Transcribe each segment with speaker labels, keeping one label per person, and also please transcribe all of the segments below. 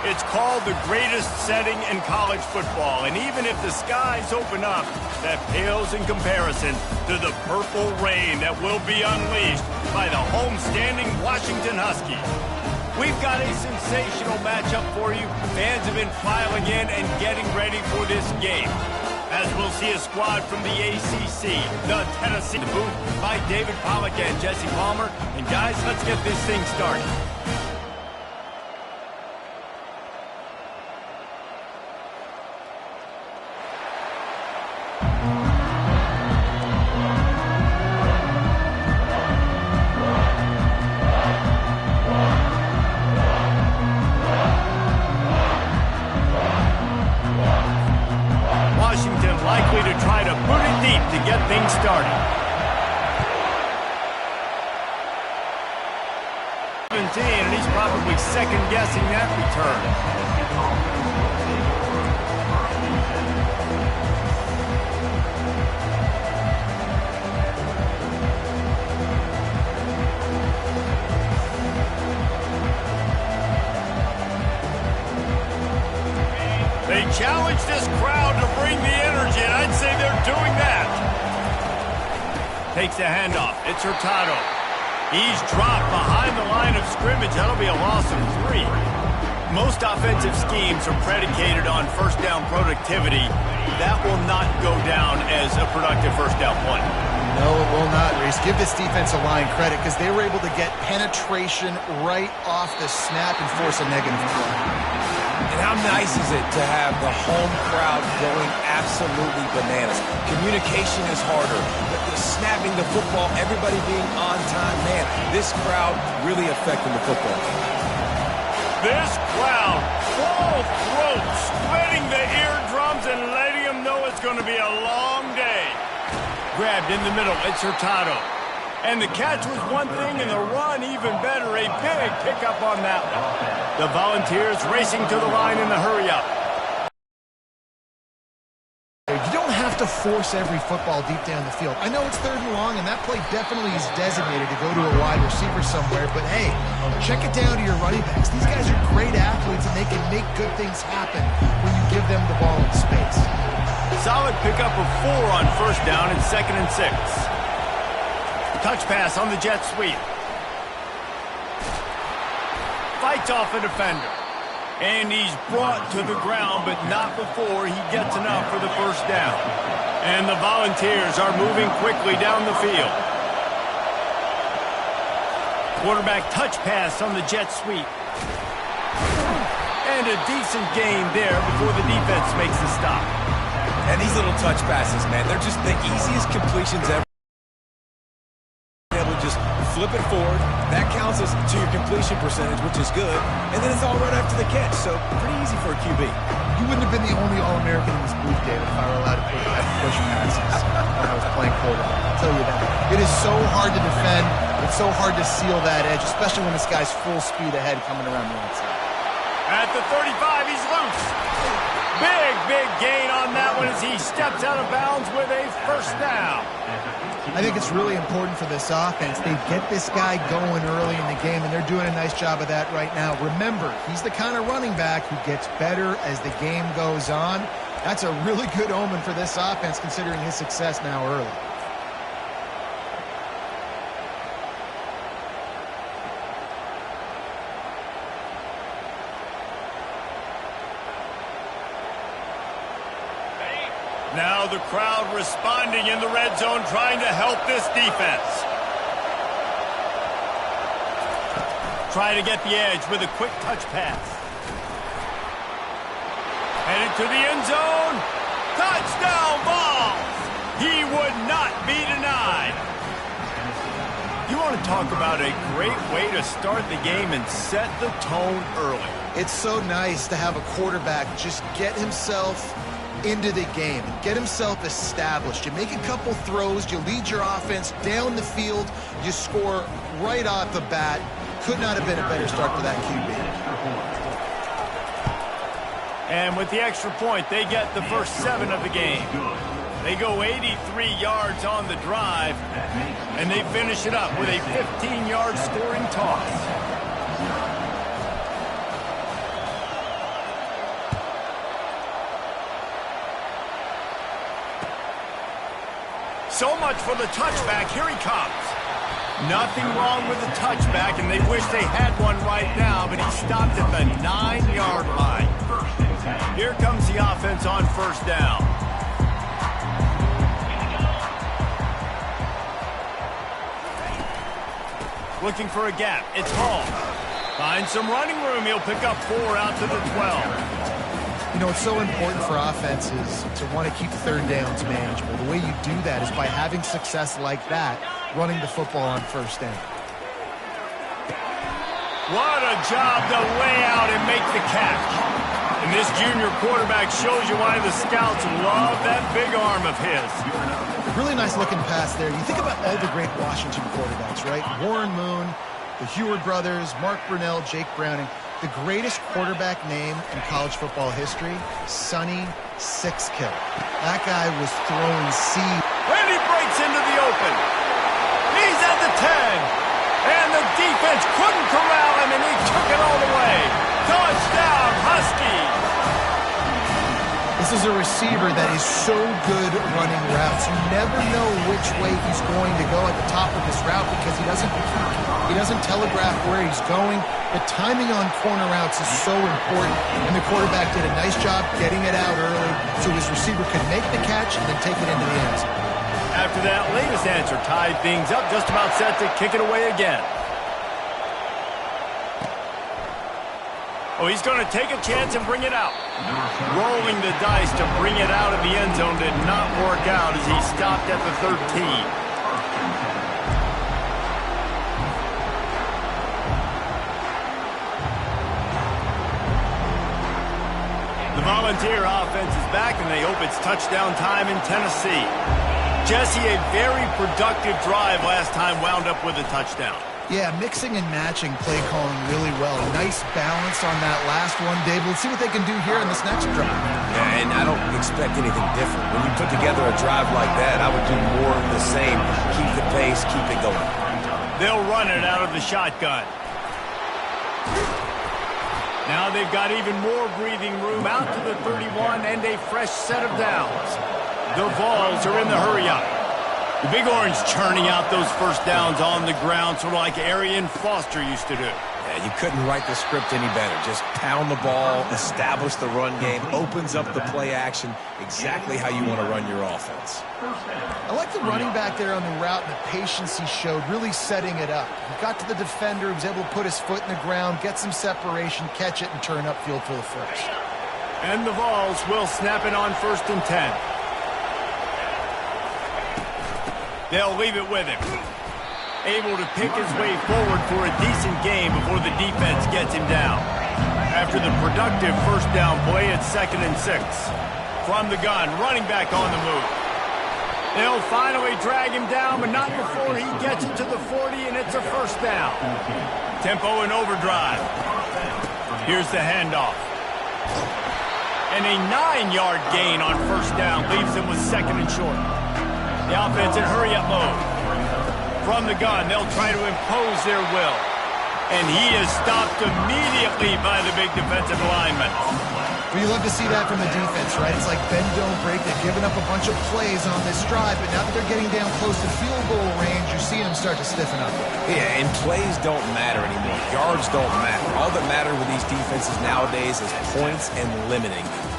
Speaker 1: It's called the greatest setting in college football, and even if the skies open up, that pales in comparison to the purple rain that will be unleashed by the homestanding Washington Huskies. We've got a sensational matchup for you. Fans have been filing in and getting ready for this game, as we'll see a squad from the ACC, the Tennessee, the booth by David Pollack and Jesse Palmer. And guys, let's get this thing started. Likely to try to put it deep to get things started. 17, and he's probably second-guessing that return. They challenge this crowd to bring the energy, and I'd say they're doing that. Takes a handoff. It's Hurtado. He's dropped behind the line of scrimmage. That'll be a loss of 3. Most offensive schemes are predicated on first down productivity. That will not go down as a productive first down play.
Speaker 2: No, it will not, Reese. Give this defensive line credit because they were able to get penetration right off the snap and force a negative play.
Speaker 3: And how nice is it to have the home crowd going absolutely bananas? Communication is harder. The snapping the football, everybody being on time. Man, this crowd really affecting the football.
Speaker 1: This crowd, full throat, splitting the eardrums and letting them know it's going to be a long day. Grabbed in the middle, it's Hurtado. And the catch was one thing, and the run even better. A big pickup on that one. The Volunteers racing to the line in the hurry-up.
Speaker 2: You don't have to force every football deep down the field. I know it's 3rd and long, and that play definitely is designated to go to a wide receiver somewhere, but hey, check it down to your running backs. These guys are great athletes, and they can make good things happen when you give them the ball in space.
Speaker 1: Solid pickup of 4 on first down and 2nd and 6. Touch pass on the jet sweep. Fights off a defender. And he's brought to the ground, but not before he gets enough for the first down. And the Volunteers are moving quickly down the field. Quarterback touch pass on the jet sweep. And a decent gain there before the defense makes the stop.
Speaker 3: And these little touch passes, man, they're just the easiest completions ever. Just flip it forward. That counts as to your completion percentage, which is good. And then it's all right after the catch, so pretty easy for a QB.
Speaker 2: You wouldn't have been the only All-American in this booth, David, if I were allowed to push passes when I was playing quarterback. I'll tell you that. It is so hard to defend. It's so hard to seal that edge, especially when this guy's full speed ahead coming around the outside.
Speaker 1: At the 35, he's loose. Big gain on that one as he steps out of bounds with a first down.
Speaker 2: I think it's really important for this offense. They get this guy going early in the game, and they're doing a nice job of that right now. Remember, he's the kind of running back who gets better as the game goes on. That's a really good omen for this offense, considering his success now early.
Speaker 1: Now the crowd responding in the red zone, trying to help this defense. Trying to get the edge with a quick touch pass. Headed to the end zone. Touchdown Vols! He would not be denied. You want to talk about a great way to start the game and set the tone early.
Speaker 2: It's so nice to have a quarterback just get himself into the game, get himself established. You make a couple throws, you lead your offense down the field, you score right off the bat. Could not have been a better start for that QB.
Speaker 1: And with the extra point, they get the first 7 of the game. They go 83 yards on the drive, and they finish it up with a 15-yard scoring toss. So much for the touchback. Here he comes. Nothing wrong with the touchback, and they wish they had one right now, but he stopped at the 9-yard line. Here comes the offense on first down. Looking for a gap. It's Hall. Finds some running room. He'll pick up 4 out to the 12.
Speaker 2: You know, it's so important for offenses to want to keep third downs manageable. The way you do that is by having success like that, running the football on first down.
Speaker 1: What a job to lay out and make the catch. And this junior quarterback shows you why the scouts love that big arm of his.
Speaker 2: Really nice looking pass there. You think about all the great Washington quarterbacks, right? Warren Moon, the Heward brothers, Mark Brunell, Jake Browning. The greatest quarterback name in college football history, Sonny Sixkill. That guy was throwing seed.
Speaker 1: And he breaks into the open. He's at the 10. And the defense couldn't corral him, and he took it all the way. Touchdown, Huskies.
Speaker 2: This is a receiver that is so good running routes. You never know which way he's going to go at the top of this route because he doesn't telegraph where he's going. The timing on corner routes is so important, and the quarterback did a nice job getting it out early so his receiver could make the catch and then take it into the end zone.
Speaker 1: After that latest answer tied things up, just about set to kick it away again. Oh, he's going to take a chance and bring it out. Rolling the dice to bring it out of the end zone did not work out as he stopped at the 13. The Volunteer offense is back, and they hope it's touchdown time in Tennessee. Jesse, a very productive drive last time wound up with a touchdown.
Speaker 2: Yeah, mixing and matching play calling really well. Nice balance on that last one, Dave. Let's see what they can do here in this next drive.
Speaker 3: Yeah, and I don't expect anything different. When you put together a drive like that, I would do more of the same. Keep the pace, keep it going.
Speaker 1: They'll run it out of the shotgun. Now they've got even more breathing room out to the 31 and a fresh set of downs. The Vols are in the hurry-up. The Big Orange churning out those first downs on the ground, sort of like Arian Foster used to do.
Speaker 3: Yeah, you couldn't write the script any better. Just pound the ball, establish the run game, opens up the play action, exactly how you want to run your offense.
Speaker 2: I like the running back there on the route and the patience he showed, really setting it up. He got to the defender, he was able to put his foot in the ground, get some separation, catch it, and turn upfield for the first.
Speaker 1: And the Vols will snap it on 1st and 10. They'll leave it with him. Able to pick his way forward for a decent game before the defense gets him down. After the productive first down play, it's 2nd and 6. From the gun, running back on the move. They'll finally drag him down, but not before he gets it to the 40, and it's a first down. Tempo and overdrive. Here's the handoff. And a 9-yard gain on first down leaves him with 2nd and short. The offense in hurry-up mode. From the gun, they'll try to impose their will. And he is stopped immediately by the big defensive lineman.
Speaker 2: Well, you love to see that from the defense, right? It's like bend, don't break. They've given up a bunch of plays on this drive, but now that they're getting down close to field goal range, you're seeing them start to stiffen up.
Speaker 3: Yeah, and plays don't matter anymore. Yards don't matter. All that matter with these defenses nowadays is points and limiting them.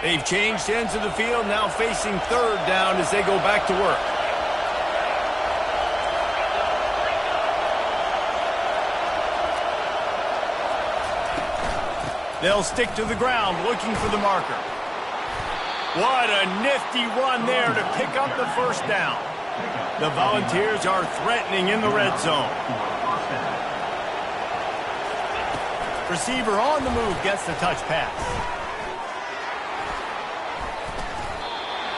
Speaker 1: They've changed ends of the field, now facing 3rd down as they go back to work. They'll stick to the ground, looking for the marker. What a nifty run there to pick up the first down. The Volunteers are threatening in the red zone. Receiver on the move gets the touch pass.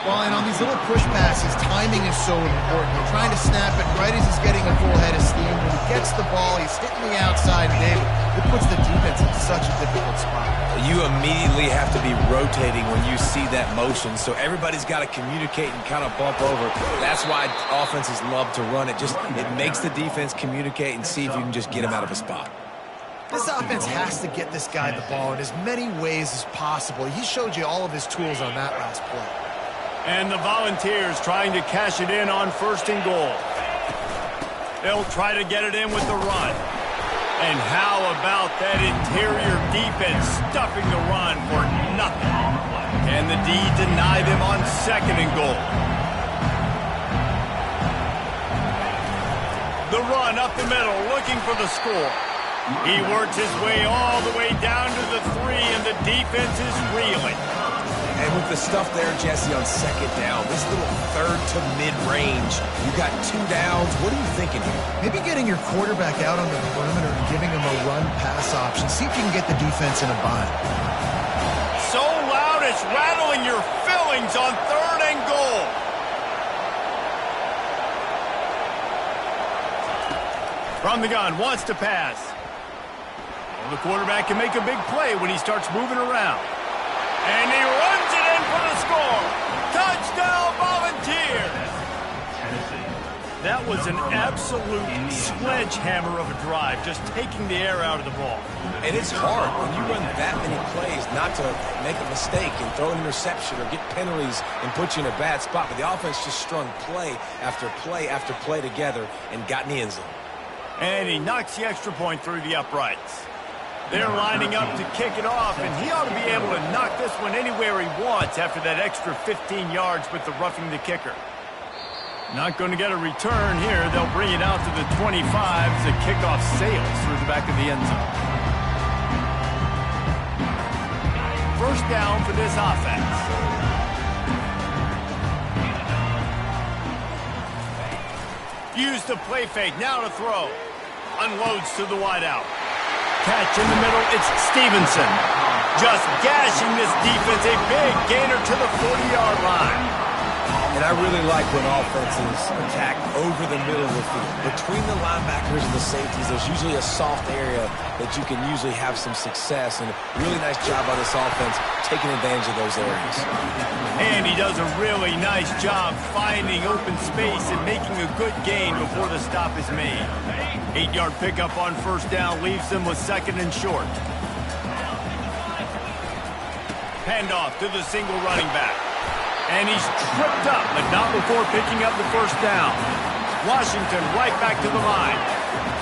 Speaker 2: Well, and on these little push passes, timing is so important. You're trying to snap it right as he's getting a full head of steam. When he gets the ball, he's hitting the outside, and David, it puts the defense in such a difficult spot.
Speaker 3: You immediately have to be rotating when you see that motion, so everybody's got to communicate and kind of bump over. That's why offenses love to run it. It makes the defense communicate and see if you can just get him out of a spot.
Speaker 2: This offense has to get this guy the ball in as many ways as possible. He showed you all of his tools on that last play.
Speaker 1: And the Volunteers trying to cash it in on 1st and goal. They'll try to get it in with the run. And how about that interior defense stuffing the run for nothing? Can the D deny them on 2nd and goal? The run up the middle, looking for the score. He works his way all the way down to the 3, and the defense is reeling.
Speaker 3: And with the stuff there, Jesse, on 2nd down, this little 3rd to mid-range, you got 2 downs. What are you thinking here?
Speaker 2: Maybe getting your quarterback out on the perimeter and giving him a run-pass option. See if you can get the defense in a bind.
Speaker 1: So loud it's rattling your fillings on 3rd and goal. From the gun, wants to pass. Well, the quarterback can make a big play when he starts moving around. And he runs it in for the score. Touchdown, Volunteers! That was an absolute sledgehammer of a drive, just taking the air out of the ball.
Speaker 3: And it's hard when you run that many plays not to make a mistake and throw an interception or get penalties and put you in a bad spot. But the offense just strung play after play after play together and got in the end zone.
Speaker 1: And he knocks the extra point through the uprights. They're lining up to kick it off, and he ought to be able to knock this one anywhere he wants after that extra 15 yards with the roughing the kicker. Not going to get a return here. They'll bring it out to the 25 as the kickoff sails through the back of the end zone. 1st down for this offense. Use the play fake, now to throw. Unloads to the wideout. Catch in the middle, it's Stevenson. Just gashing this defense, a big gainer to the 40-yard line.
Speaker 3: And I really like when offenses attack over the middle of the field. Between the linebackers and the safeties, there's usually a soft area that you can usually have some success. And a really nice job by this offense taking advantage of those areas.
Speaker 1: And he does a really nice job finding open space and making a good gain before the stop is made. 8-yard pickup on 1st down leaves them with 2nd and short. Handoff to the single running back. And he's tripped up, but not before picking up the 1st down. Washington right back to the line.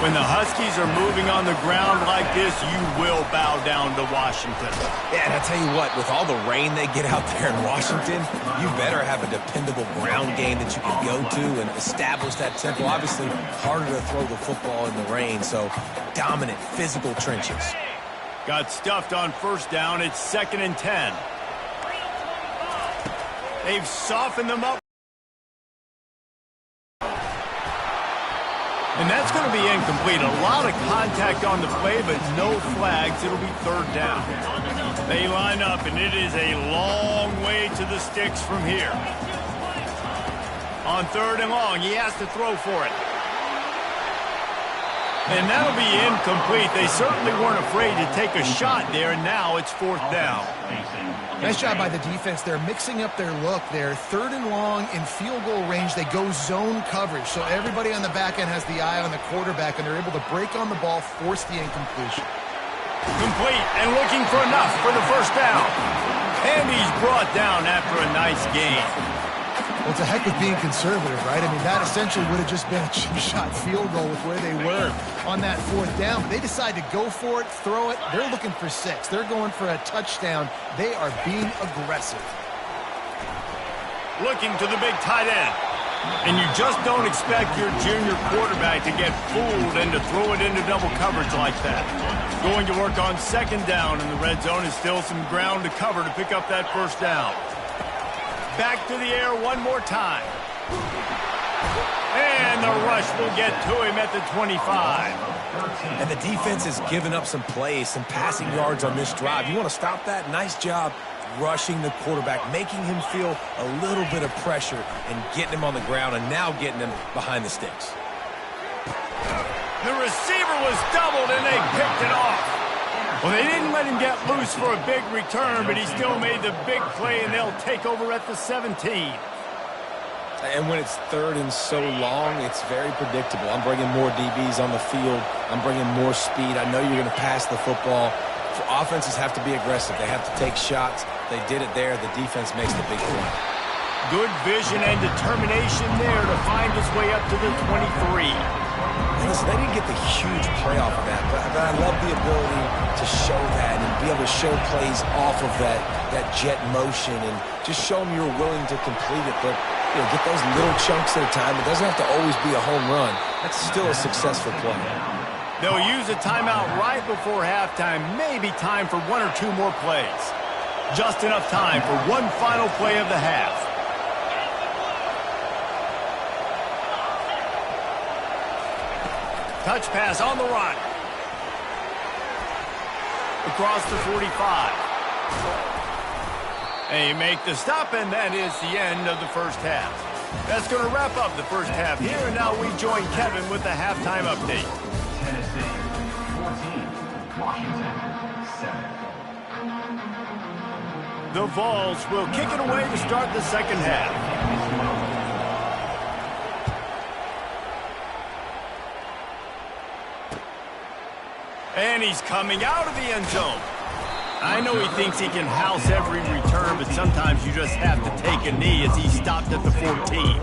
Speaker 1: When the Huskies are moving on the ground like this, you will bow down to Washington.
Speaker 3: Yeah, and I tell you what, with all the rain they get out there in Washington, you better have a dependable ground game that you can go to and establish that tempo. Obviously, harder to throw the football in the rain, so dominant physical trenches.
Speaker 1: Got stuffed on 1st down. It's 2nd and 10. They've softened them up. And that's going to be incomplete. A lot of contact on the play, but no flags. It'll be 3rd down. They line up, and it is a long way to the sticks from here. On 3rd and long, he has to throw for it. And that'll be incomplete. They certainly weren't afraid to take a shot there, and now it's 4th down.
Speaker 2: Nice job by the defense. They're mixing up their look there. 3rd and long in field goal range. They go zone coverage, so everybody on the back end has the eye on the quarterback, and they're able to break on the ball, force the incompletion.
Speaker 1: Complete and looking for enough for the 1st down. And he's brought down after a nice gain.
Speaker 2: Well, it's a heck of being conservative, right? I mean, that essentially would have just been a cheap shot field goal with where they were on that 4th down. But they decide to go for it, throw it. They're looking for 6. They're going for a touchdown. They are being aggressive.
Speaker 1: Looking to the big tight end. And you just don't expect your junior quarterback to get fooled and to throw it into double coverage like that. Going to work on 2nd down in the red zone is still some ground to cover to pick up that 1st down. Back to the air one more time. And the rush will get to him at the 25.
Speaker 3: And the defense has given up some plays, some passing yards on this drive. You want to stop that? Nice job rushing the quarterback, making him feel a little bit of pressure and getting him on the ground and now getting him behind the sticks.
Speaker 1: The receiver was doubled and they picked it off. Well, they didn't let him get loose for a big return, but he still made the big play, and they'll take over at the 17.
Speaker 3: And when it's 3rd and so long, it's very predictable. I'm bringing more DBs on the field I'm bringing more speed. I know you're going to pass the football. Offenses have to be aggressive. They have to take shots. They did it there. The defense makes the big play.
Speaker 1: Good vision and determination there to find his way up to the 23.
Speaker 3: And listen, they didn't get the huge play off of that, but I love the ability to show that and be able to show plays off of that jet motion and just show them you're willing to complete it. But get those little chunks at a time. It doesn't have to always be a home run. That's still a successful play.
Speaker 1: They'll use a timeout right before halftime. Maybe time for one or two more plays. Just enough time for one final play of the half. Touch pass on the run. Across the 45. They make the stop, and that is the end of the first half. That's going to wrap up the first half here, and now we join Kevin with the halftime update.
Speaker 4: Tennessee 14, Washington 7.
Speaker 1: The Vols will kick it away to start the second half. And he's coming out of the end zone. I know he thinks he can house every return, but sometimes you just have to take a knee as he stopped at the 14.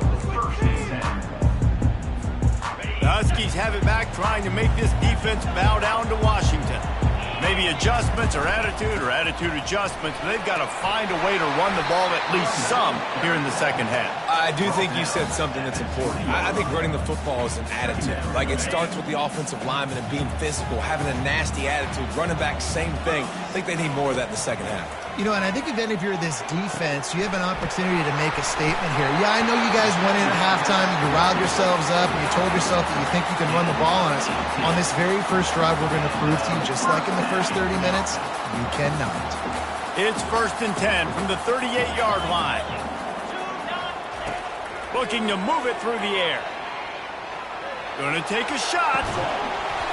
Speaker 1: The Huskies have it back, trying to make this defense bow down to Washington. Maybe adjustments or attitude adjustments, but they've got to find a way to run the ball at least some here in the second half.
Speaker 3: I do think you said something that's important. I think running the football is an attitude. Like, it starts with the offensive lineman and being physical, having a nasty attitude. Running back, same thing. I think they need more of that in the second half.
Speaker 2: And I think if you're this defense, you have an opportunity to make a statement here. Yeah, I know you guys went in at halftime and you riled yourselves up and you told yourself that you think you can run the ball on us. On this very first drive, we're going to prove to you, just like in the first 30 minutes, you cannot.
Speaker 1: It's 1st and 10 from the 38-yard line. Looking to move it through the air. Going to take a shot.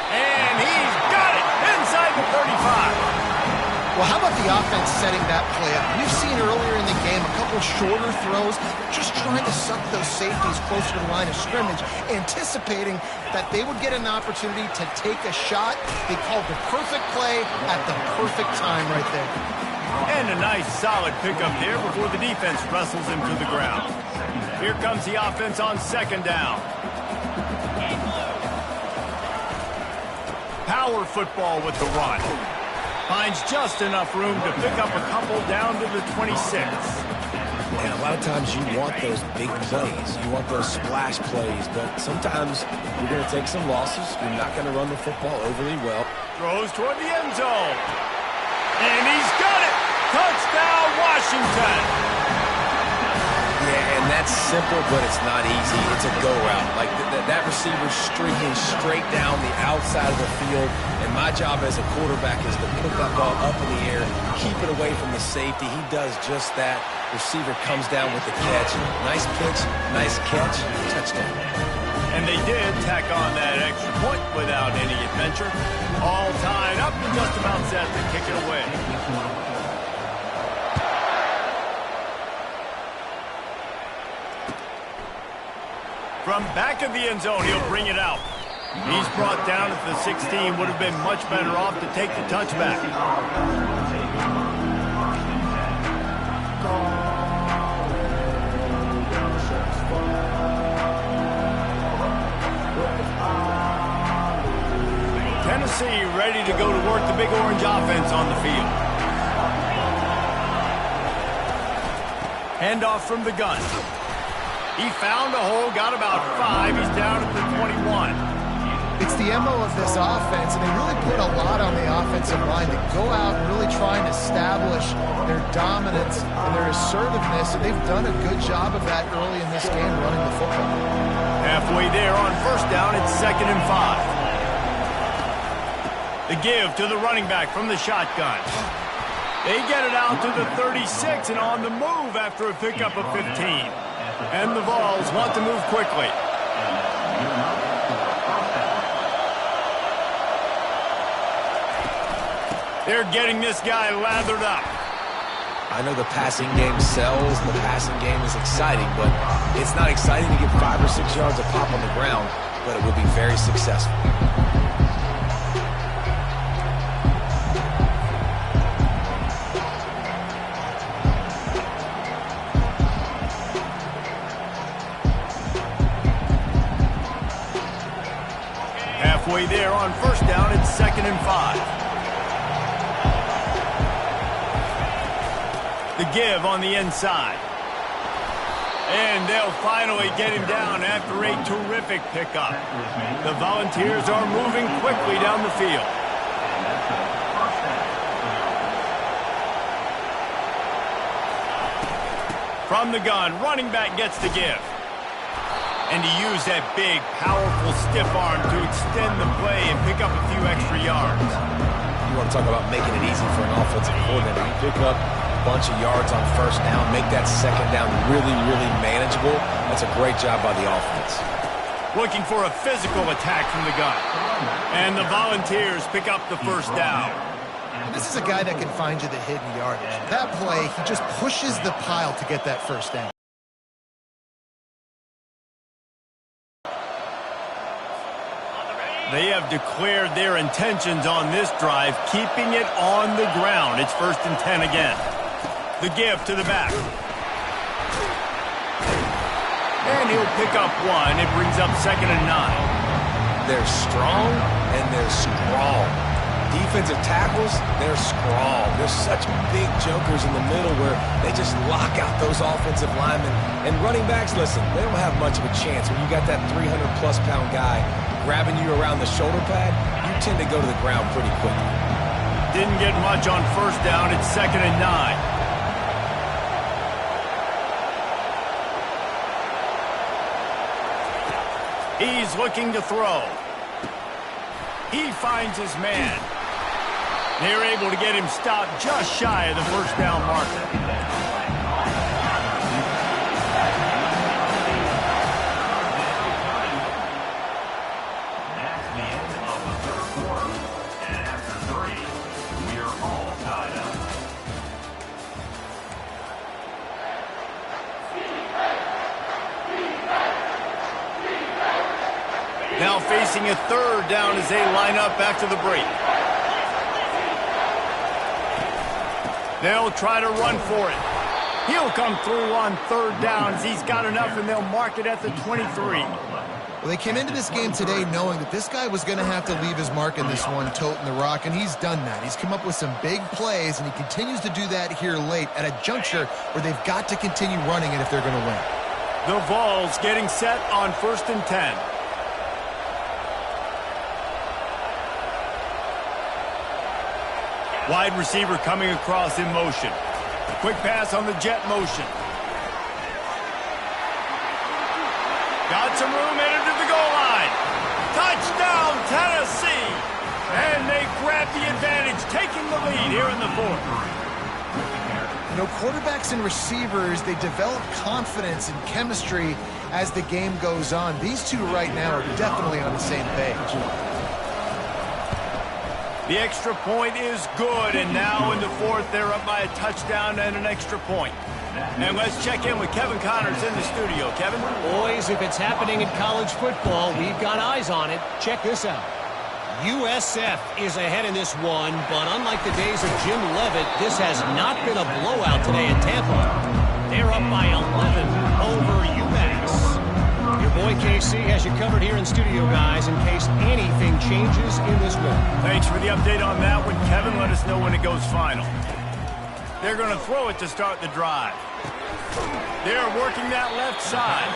Speaker 1: And he's got it inside the 35.
Speaker 2: Well, how about the offense setting that play up? We've seen earlier in the game a couple shorter throws, just trying to suck those safeties closer to the line of scrimmage, anticipating that they would get an opportunity to take a shot. They called the perfect play at the perfect time right there.
Speaker 1: And a nice solid pickup there before the defense wrestles him to the ground. Here comes the offense on second down. Power football with the run. Finds just enough room to pick up a couple down to the 26.
Speaker 3: And a lot of times you want those big plays. You want those splash plays. But sometimes you're going to take some losses. You're not going to run the football overly well.
Speaker 1: Throws toward the end zone. And he's got it. Touchdown, Washington.
Speaker 3: Yeah, and that's simple, but it's not easy. It's a go route. Like that receiver's streaking straight down the outside of the field. And my job as a quarterback is to put that ball up in the air, keep it away from the safety. He does just that. Receiver comes down with the catch. Nice pitch, nice catch, touchdown.
Speaker 1: And they did tack on that extra point without any adventure. All tied up and just about set to kick it away. From back of the end zone, he'll bring it out. He's brought down at the 16. Would have been much better off to take the touchback. Tennessee ready to go to work the Big Orange offense on the field. Handoff from the gun. He found a hole, got about 5. He's down at the 21.
Speaker 2: It's the MO of this offense, and they really put a lot on the offensive line to go out and really try and establish their dominance and their assertiveness, and they've done a good job of that early in this game running the football.
Speaker 1: Halfway there on first down, it's 2nd and 5. The give to the running back from the shotgun. They get it out to the 36 and on the move after a pickup of 15. And the Vols want to move quickly. They're getting this guy lathered up.
Speaker 3: I know the passing game sells, the passing game is exciting, but it's not exciting to get 5 or 6 yards of pop on the ground. but it will be very successful.
Speaker 1: Halfway there on first down, it's 2nd and 5. The give on the inside. And they'll finally get him down after a terrific pickup. The Volunteers are moving quickly down the field. From the gun, running back gets the give. And he used that big, powerful, stiff arm to extend the play and pick up a few extra yards.
Speaker 3: You want to talk about making it easy for an offensive coordinator. You pick up a bunch of yards on first down, make that second down really, really manageable. That's a great job by the offense.
Speaker 1: Looking for a physical attack from the gun. And the Volunteers pick up the first down.
Speaker 2: This is a guy that can find you the hidden yardage. That play, he just pushes the pile to get that first down.
Speaker 1: They have declared their intentions on this drive, keeping it on the ground. It's 1st and 10 again. The give to the back. And he'll pick up one. It brings up 2nd and 9.
Speaker 3: They're strong and they're strong. Defensive tackles, they're strong. There's such big jokers in the middle where they just lock out those offensive linemen. And running backs, listen, they don't have much of a chance. When you got that 300-plus pound guy grabbing you around the shoulder pad, you tend to go to the ground pretty quickly.
Speaker 1: Didn't get much on first down. It's 2nd and 9. He's looking to throw. He finds his man. They're able to get him stopped just shy of the first down marker. Now facing a 3rd down as they line up after the break. They'll try to run for it. He'll come through on 3rd downs. He's got enough, and they'll mark it at the 23.
Speaker 2: Well, they came into this game today knowing that this guy was going to have to leave his mark in this one, toting the rock, and he's done that. He's come up with some big plays, and he continues to do that here late at a juncture where they've got to continue running it if they're going to win.
Speaker 1: The Vols getting set on 1st and 10. Wide receiver coming across in motion. Quick pass on the jet motion. Got some room, headed to the goal line. Touchdown, Tennessee! And they grab the advantage, taking the lead here in the 4th.
Speaker 2: You know, quarterbacks and receivers, they develop confidence and chemistry as the game goes on. These two right now are definitely on the same page.
Speaker 1: The extra point is good, and now in the 4th, they're up by a touchdown and an extra point. And let's check in with Kevin Connors in the studio. Kevin?
Speaker 5: Boys, if it's happening in college football, we've got eyes on it. Check this out. USF is ahead in this one, but unlike the days of Jim Leavitt, this has not been a blowout today in Tampa. They're up by 11 over UMass. Your boy KC has you covered here in studio, guys, in case anything changes in this one.
Speaker 1: Thanks for the update on that one, Kevin. Let us know when it goes final. They're going to throw it to start the drive. They're working that left side.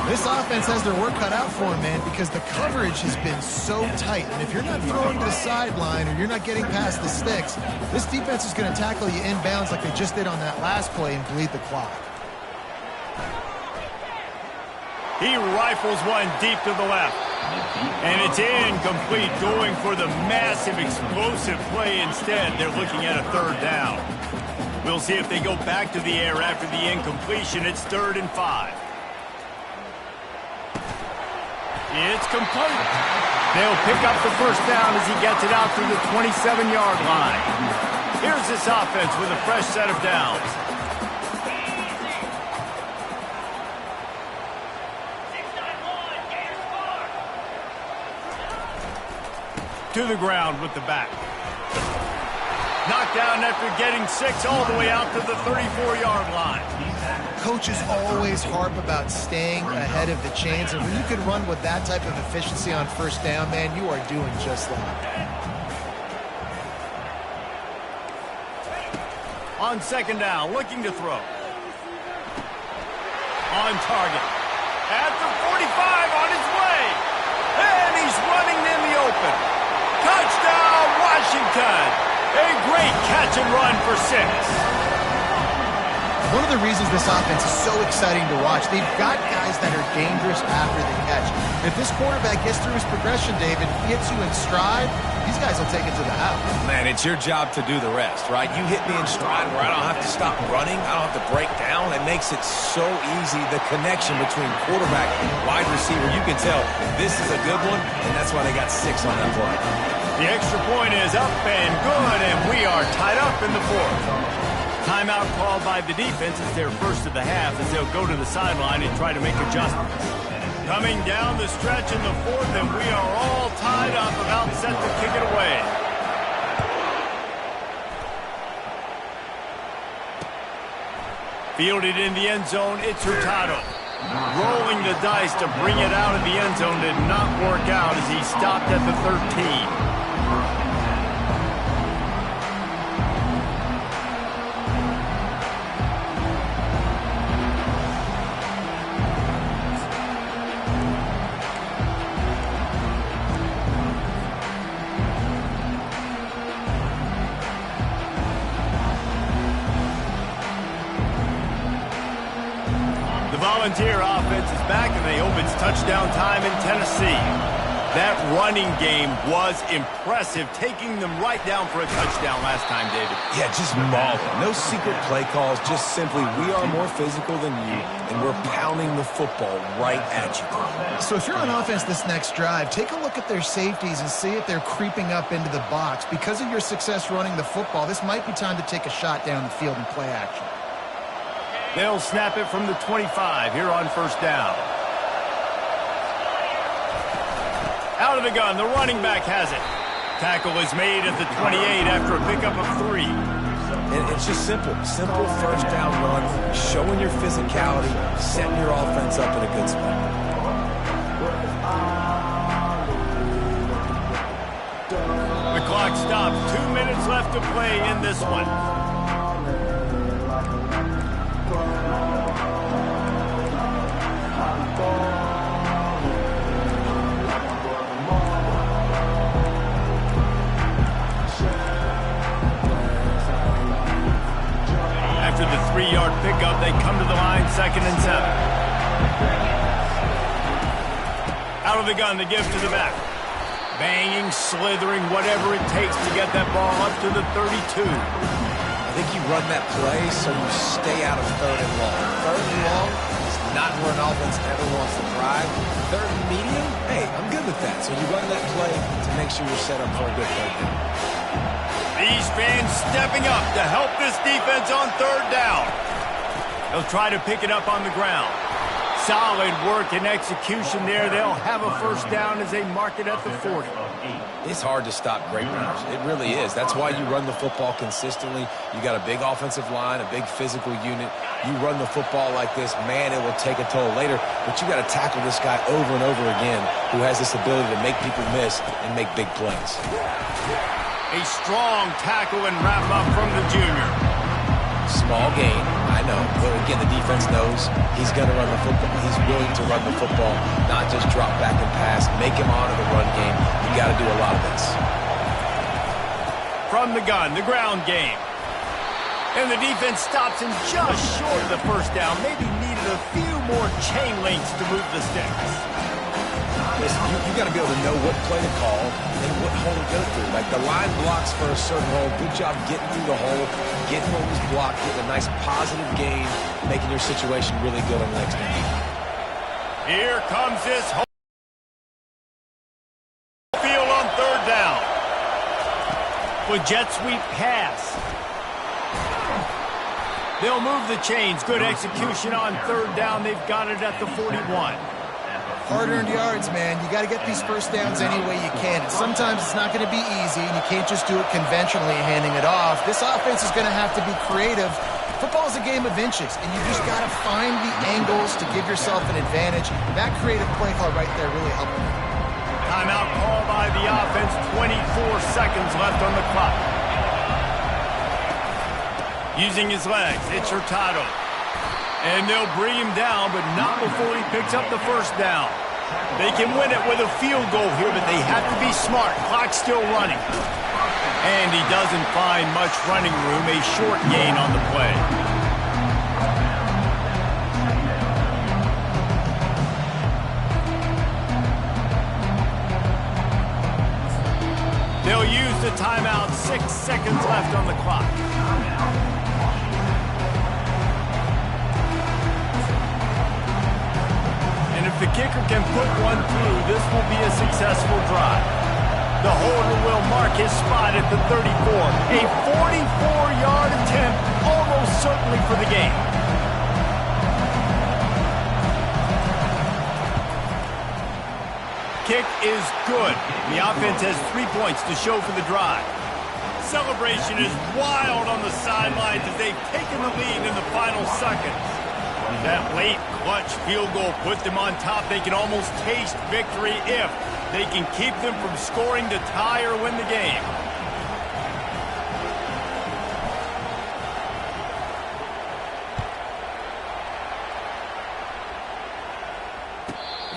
Speaker 2: This offense has their work cut out for them, man, because the coverage has been so tight. And if you're not throwing to the sideline or you're not getting past the sticks, this defense is going to tackle you inbounds like they just did on that last play and bleed the clock.
Speaker 1: He rifles one deep to the left. And it's incomplete, going for the massive explosive play instead. They're looking at a 3rd down. We'll see if they go back to the air after the incompletion. It's 3rd and 5. It's complete. They'll pick up the first down as he gets it out through the 27-yard line. Here's this offense with a fresh set of downs. to the ground with the back. Knocked down after getting 6 all the way out to the 34-yard line.
Speaker 2: Coaches always harp about staying ahead of the chains, and when you can run with that type of efficiency on first down, man, you are doing just that.
Speaker 1: On second down, looking to throw. On target. At the 45, on his way. And he's running in the open. Touchdown, Washington. A great catch and run for 6.
Speaker 2: One of the reasons this offense is so exciting to watch, they've got guys that are dangerous after the catch. If this quarterback gets through his progression, David, hits you in stride, these guys will take it to the house.
Speaker 3: Man, it's your job to do the rest, right? You hit me in stride where I don't have to stop running. I don't have to break down. It makes it so easy. The connection between quarterback and wide receiver, you can tell this is a good one, and that's why they got 6 on that play.
Speaker 1: The extra point is up and good, and we are tied up in the 4th. Timeout called by the defense is their first of the half as they'll go to the sideline and try to make adjustments. Coming down the stretch in the 4th, and we are all tied up, about set to kick it away. Fielded in the end zone, it's Hurtado. Rolling the dice to bring it out of the end zone did not work out as he stopped at the 13. Volunteer offense is back, and they hope it's touchdown time in Tennessee. That running game was impressive, taking them right down for a touchdown last time, David.
Speaker 3: Yeah, just mauling. No secret play calls, just simply we are more physical than you, and we're pounding the football right at you.
Speaker 2: So if you're on offense this next drive, take a look at their safeties and see if they're creeping up into the box. Because of your success running the football, this might be time to take a shot down the field and play action.
Speaker 1: They'll snap it from the 25 here on first down. Out of the gun, the running back has it. Tackle is made at the 28 after a pickup of 3.
Speaker 3: And it's just simple. Simple first down run, showing your physicality, setting your offense up in a good spot.
Speaker 1: The clock stops. 2 minutes left to play in this one. After the 3-yard pickup, they come to the line, 2nd and 7. Out of the gun, the give to the back. Banging, slithering, whatever it takes to get that ball up to the 32.
Speaker 3: I think you run that play so you stay out of 3rd and long. 3rd and long is not where an offense ever wants to drive. 3rd and medium, hey, I'm good with that. So you run that play to make sure you're set up for a good 3rd down.
Speaker 1: These fans stepping up to help this defense on 3rd down. They'll try to pick it up on the ground. Solid work and execution there. They'll have a first down as they mark it at the 40.
Speaker 3: It's hard to stop great runners. It really is. That's why you run the football consistently. You got a big offensive line, a big physical unit. You run the football like this, man, it will take a toll later. But you got to tackle this guy over and over again who has this ability to make people miss and make big plays.
Speaker 1: A strong tackle and wrap up from the junior.
Speaker 3: Small gain, I know. But again, the defense knows he's going to run the football. He's willing to run the football, not just drop back and pass, make him honor the run game. You got to do a lot of this.
Speaker 1: From the gun, the ground game. And the defense stops him just short of the first down. Maybe needed a few more chain links to move the sticks.
Speaker 3: Listen, you got to be able to know what play to call and what hole to go through. Like the line blocks for a certain hole. Good job getting through the hole, getting what was blocked, getting a nice positive gain, making your situation really good on the next down.
Speaker 1: Here comes this hole field on 3rd down. With jet sweep pass. They'll move the chains. Good execution on 3rd down. They've got it at the 41.
Speaker 2: Hard-earned yards, man. You got to get these first downs any way you can. And sometimes it's not going to be easy, and you can't just do it conventionally, handing it off. This offense is going to have to be creative. Football is a game of inches, and you just got to find the angles to give yourself an advantage. That creative play call right there really helped them.
Speaker 1: Timeout called by the offense. 24 seconds left on the clock. Using his legs, it's Hurtado. And they'll bring him down, but not before he picks up the first down. They can win it with a field goal here, but they have to be smart. Clock's still running. And he doesn't find much running room. A short gain on the play. They'll use the timeout. 6 seconds left on the clock. And if the kicker can put one through, this will be a successful drive. The holder will mark his spot at the 34. A 44-yard attempt, almost certainly for the game. Kick is good. The offense has 3 points to show for the drive. Celebration is wild on the sidelines as they've taken the lead in the final seconds. That late clutch field goal put them on top. They can almost taste victory if they can keep them from scoring to tie or win the game.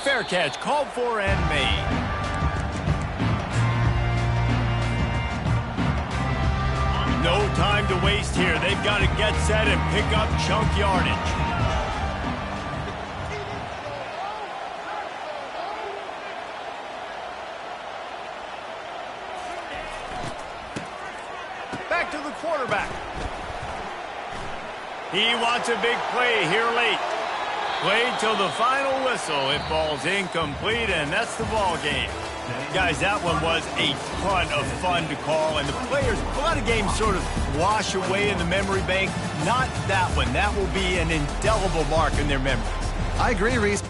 Speaker 1: Fair catch called for and made. No time to waste here. They've got to get set and pick up chunk yardage. Back to the quarterback. He wants a big play here late. Played till the final whistle. It falls incomplete, and that's the ball game. Guys, that one was a ton of fun to call, and the players, a lot of games sort of wash away in the memory bank. Not that one. That will be an indelible mark in their memories.
Speaker 2: I agree, Reese.